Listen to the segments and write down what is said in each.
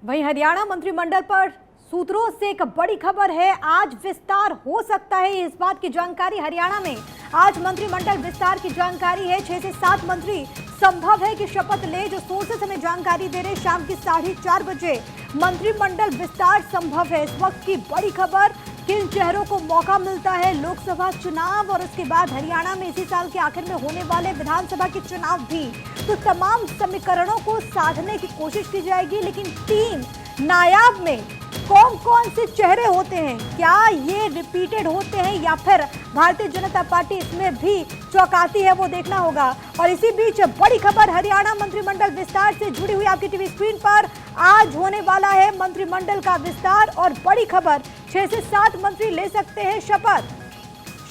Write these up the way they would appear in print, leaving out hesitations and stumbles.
वहीं हरियाणा मंत्रिमंडल पर सूत्रों से एक बड़ी खबर है। आज विस्तार हो सकता है, इस बात की जानकारी हरियाणा में आज मंत्रिमंडल विस्तार की जानकारी है। 6 से 7 मंत्री संभव है कि शपथ ले। जो सोर्सेस हमें जानकारी दे रहे हैं, शाम के 4:30 बजे मंत्रिमंडल विस्तार संभव है। इस वक्त की बड़ी खबर, किन चेहरों को मौका मिलता है लोकसभा चुनाव और उसके बाद हरियाणा में इसी साल के आखिर में होने वाले विधानसभा के चुनाव भी। तो तमाम समीकरणों को साधने की कोशिश की जाएगी, लेकिन 3 नायाब में कौन कौन से चेहरे होते हैं, क्या ये रिपीटेड होते हैं या फिर भारतीय जनता पार्टी इसमें भी चौंकाती है, वो देखना होगा। और इसी बीच बड़ी खबर हरियाणा मंत्रिमंडल विस्तार से जुड़ी हुई आपकी टीवी स्क्रीन पर। आज होने वाला है मंत्रिमंडल का विस्तार और बड़ी खबर, 6 से 7 मंत्री ले सकते हैं शपथ।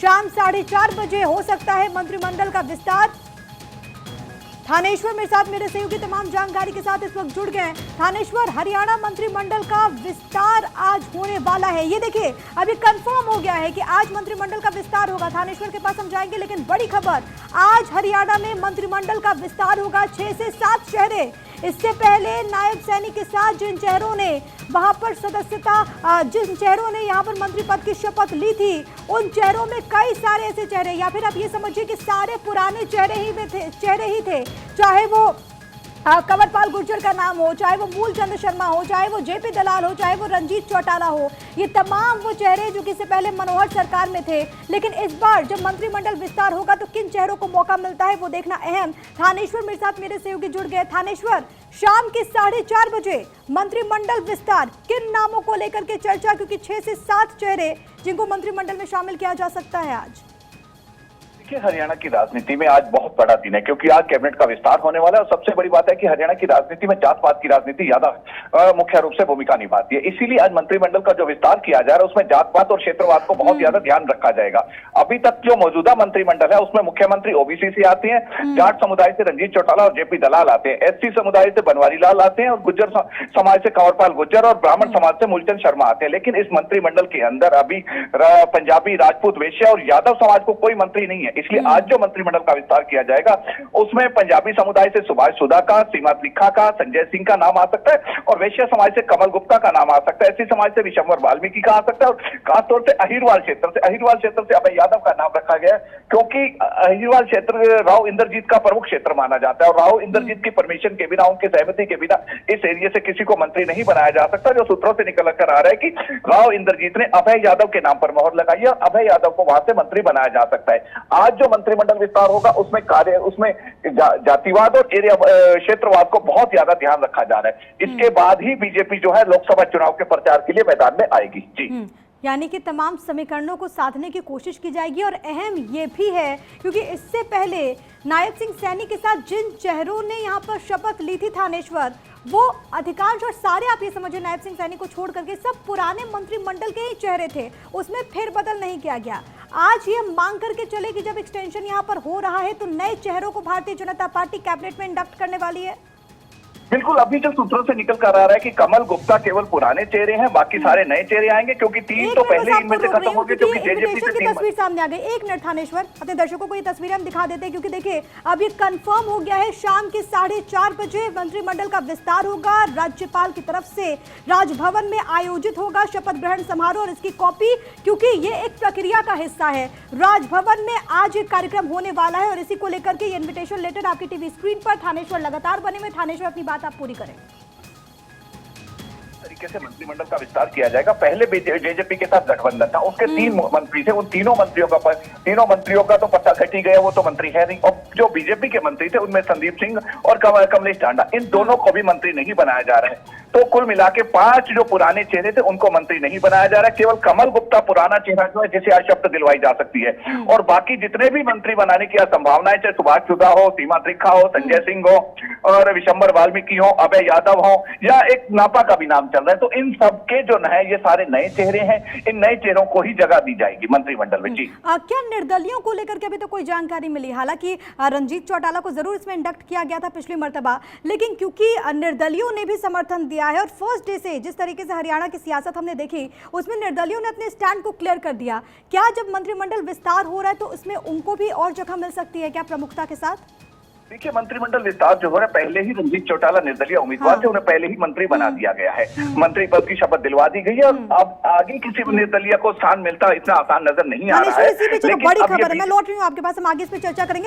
शाम 4:30 बजे हो सकता है मंत्रिमंडल का विस्तार। थानेश्वर मेरे साथ मेरे सहयोगी तमाम जानकारी के साथ इस वक्त जुड़ गए हैं। थानेश्वर, हरियाणा मंत्रिमंडल का विस्तार आज होने वाला है, ये देखिए अभी कंफर्म हो गया है कि आज मंत्रिमंडल का विस्तार होगा। थानेश्वर के पास हम जाएंगे, लेकिन बड़ी खबर, आज हरियाणा में मंत्रिमंडल का विस्तार होगा। 6 से 7 चेहरे। इससे पहले नायब सैनी के साथ जिन चेहरों ने वहां पर सदस्यता, जिन चेहरों ने यहां पर मंत्री पद की शपथ ली थी, उन चेहरों में कई सारे ऐसे चेहरे, या फिर आप ये समझिए कि सारे पुराने चेहरे ही थे। चाहे वो कंवरपाल गुर्जर का नाम हो, चाहे वो मूलचंद शर्मा हो, चाहे वो जेपी दलाल हो, चाहे वो रंजीत चौटाला हो, ये तमाम वो चेहरे जो कि इससे पहले मनोहर सरकार में थे। लेकिन इस बार जब मंत्रिमंडल विस्तार होगा तो किन चेहरों को मौका मिलता है वो देखना अहम। थानेश्वर मेरे साथ मेरे सहयोगी जुड़ गए। थानेश्वर, शाम के 4:30 बजे मंत्रिमंडल विस्तार, किन नामों को लेकर के चर्चा, क्योंकि 6 से 7 चेहरे जिनको मंत्रिमंडल में शामिल किया जा सकता है आज। हरियाणा की राजनीति में आज बहुत बड़ा दिन है, क्योंकि आज कैबिनेट का विस्तार होने वाला है। और सबसे बड़ी बात है कि हरियाणा की राजनीति में जात पात की राजनीति ज्यादा मुख्य रूप से भूमिका निभाती है। इसीलिए आज मंत्रिमंडल का जो विस्तार किया जा रहा है उसमें जात पात और क्षेत्रवाद को बहुत ज्यादा ध्यान रखा जाएगा। अभी तक जो मौजूदा मंत्रिमंडल है उसमें मुख्यमंत्री ओबीसी से आते हैं, जाट समुदाय से रंजीत चौटाला और जेपी दलाल आते हैं, एससी समुदाय से बनवारी लाल आते हैं, और गुज्जर समाज से कंवरपाल गुर्जर और ब्राह्मण समाज से मूलचंद शर्मा आते हैं। लेकिन इस मंत्रिमंडल के अंदर अभी पंजाबी, राजपूत, वैश्य और यादव समाज को कोई मंत्री नहीं है। इसलिए आज जो मंत्रिमंडल का विस्तार किया जाएगा उसमें पंजाबी समुदाय से सुभाष सुधा का, सीमा त्रिखा का, संजय सिंह का नाम आ सकता है, और वैश्य समाज से कमल गुप्ता का नाम आ सकता है, एससी समाज से विशंबर वाल्मीकि का आ सकता है, और खासतौर से अहिरवाल क्षेत्र से अभय यादव का नाम रखा गया, क्योंकि अहिरवाल क्षेत्र राव इंद्रजीत का प्रमुख क्षेत्र माना जाता है, और राव इंद्रजीत की परमिशन के बिना, उनकी सहमति के बिना इस एरिया से किसी को मंत्री नहीं बनाया जा सकता। जो सूत्रों से निकल कर आ रहा है कि राव इंद्रजीत ने अभय यादव के नाम पर मोहर लगाई है, अभय यादव को वहां से मंत्री बनाया जा सकता है। आज जो मंत्रिमंडल विस्तार होगा उसमें जातिवाद और एरिया क्षेत्रवाद को बहुत ज्यादा ध्यान रखा जा रहा है। इसके बाद ही बीजेपी जो है लोकसभा चुनाव के प्रचार के लिए मैदान में आएगी। जी, यानी कि तमाम समीकरणों को साधने की कोशिश की जाएगी। और अहम ये भी है क्योंकि इससे पहले नायब सिंह सैनी के साथ जिन चेहरों ने यहाँ पर शपथ ली थी थानेश्वर, वो अधिकांश और सारे, आप ये समझिए नायब सिंह सैनी को छोड़ करके सब पुराने मंत्रिमंडल के ही चेहरे थे, उसमें फेरबदल नहीं किया गया। आज ये मांग करके चले कि जब एक्सटेंशन यहाँ पर हो रहा है तो नए चेहरों को भारतीय जनता पार्टी कैबिनेट में इंडक्ट करने वाली है। बिल्कुल, अभी जो सूत्रों से निकल कर आ रहा है कि कमल गुप्ता केवल पुराने चेहरे हैं, बाकी सारे नए चेहरे आएंगे, क्योंकि 3 तो पहले ही इनमें से खत्म हो गए, क्योंकि जेजेपी से की तस्वीर सामने आ गई। 1 मिनट थानेश्वर, अपने दर्शकों को ये तस्वीर हम दिखा देते हैं, क्योंकि देखिए अभी कंफर्म हो गया है, शाम के 4:30 बजे मंत्रिमंडल का विस्तार होगा। राज्यपाल की तरफ से राजभवन में आयोजित होगा शपथ ग्रहण समारोह, और इसकी कॉपी, क्योंकि ये एक प्रक्रिया का हिस्सा है, राजभवन में आज एक कार्यक्रम होने वाला है, और इसी को लेकर के ये इन्विटेशन लेटर आपकी टीवी स्क्रीन पर। थानेश्वर लगातार बने हुए। थानेश्वर, अपनी बात आप पूरी करें। तरीके से मंत्रिमंडल का विस्तार किया जाएगा। पहले जेजेपी के साथ गठबंधन था, उसके 3 मंत्री थे, उन तीनों मंत्रियों का तो पता घट ही गया, वो तो मंत्री है नहीं। और जो बीजेपी के मंत्री थे उनमें संदीप सिंह और कमलेश टांडा, इन दोनों को भी मंत्री नहीं बनाया जा रहा है। तो कुल मिला के 5 जो पुराने चेहरे थे उनको मंत्री नहीं बनाया जा रहा है। केवल कमल गुप्ता पुराना चेहरा जो है, जिसे आज शपथ दिलवाई जा सकती है, और बाकी जितने भी मंत्री बनाने की संभावनाएं, चाहे सुभाष सुधा हो, सीमा त्रिखा हो, संजय सिंह हो, और विशंबर वाल्मीकि हो, अभय यादव हो, या एक नापा का भी नाम चल रहा है, तो इन सबके जो है ये सारे नए चेहरे हैं। इन नए चेहरों को ही जगह दी जाएगी मंत्रिमंडल में। जी, क्या निर्दलियों को लेकर के अभी तो कोई जानकारी मिली? हालांकि रंजीत चौटाला को जरूर इसमें इंडक्ट किया गया था पिछली मर्तबा, लेकिन क्योंकि निर्दलियों ने भी समर्थन दिया है, और फर्स्ट डे से जिस तरीके से हरियाणा की सियासत हमने देखी, उसमें निर्दलियों ने अपने स्टैंड को क्लियर कर दिया। क्या जब मंत्रिमंडल विस्तार हो रहा है तो उसमें उनको भी और जगह मिल सकती है क्या प्रमुखता के साथ? देखिए, मंत्रिमंडल विस्तार जो हो रहा है, पहले ही रणजीत चौटाला निर्दलीय उम्मीदवार थे, उन्हें पहले ही मंत्री बना दिया गया है, मंत्री पद की शपथ दिलवा दी गई है और अब आगे किसी निर्दलीय को स्थान मिलता इतना आसान नजर नहीं आ रहा है। चलो, बड़ी खबर है, मैं लौट रही हूँ आपके पास, हम आगे इस पर चर्चा करेंगे।